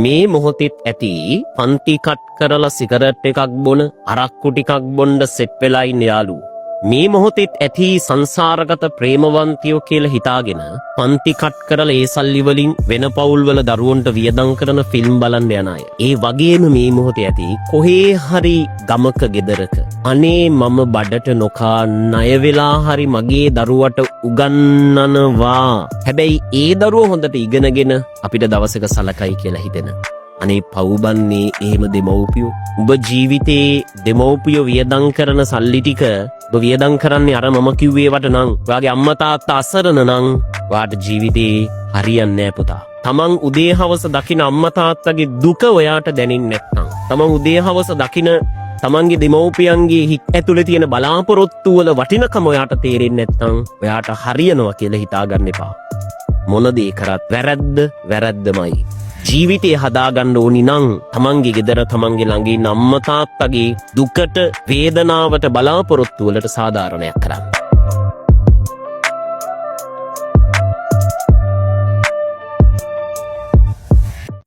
මේ මොහොතෙත් ඇති පන්ති කට් කරලා සිගරට් එකක් බොන අරක්කු ටිකක් බොන්න සෙට් වෙලා ඉන්න යාළුවෝ. මේ මොහොතෙත් ඇති සංසාරගත ප්‍රේමවන්තයෝ කියලා හිතාගෙන පන්ති කට් කරලා ඒ සල්ලි වලින් වෙන පවුල් වල දරුවන්ට වියදම් කරන ෆිල්ම් බලන්න යන අය. ඒ වගේම මේ මොහොතේ ඇති කොහේ හරි ගමක ගෙදරක අනේ මම බඩට නොකා ණය වෙලා හරි මගේ දරුවට උගන්වනවා. හැබැයි ඒ දරුවෝ හොඳට ඉගෙනගෙන අපිට දවසක සලකයි කියලා හිතෙන. අනේ පව්බන්නේ එහෙම දෙමව්පියෝ. ඔබ ජීවිතේ දෙමව්පියෝ වියදම් කරන සල්ලි ටික ඔබ වියදම් කරන්නේ අර මම කිව්වේ වට නම් ඔයාගේ අම්මා තාත්තා අසරණ නම් ඔයාට ජීවිතේ හරියන්නේ නැහැ පුතා. තමන් උදේ හවස දකින අම්මා තාත්තගේ දුක ඔයාට දැනෙන්නේ නැත්නම් තමන් උදේ හවස දකින තමන්ගේ දෙමව්පියන්ගේ හිත ඇතුලේ තියෙන බලාපොරොත්තු වල වටිනකම ඔයාට තේරෙන්නේ නැත්නම් ඔයාට හරියනවා කියලා හිතාගන්න එපා. මොන දේ කරත් වැරද්දමයි. ජීවිතේ හදාගන්න ඕනි නම් තමන්ගේ ගෙදර තමන්ගේ ළඟ ඉන්න අම්මා තාත්තගේ දුකට වේදනාවට බලාපොරොත්තු වලට සාධාරණයක් කරන්න.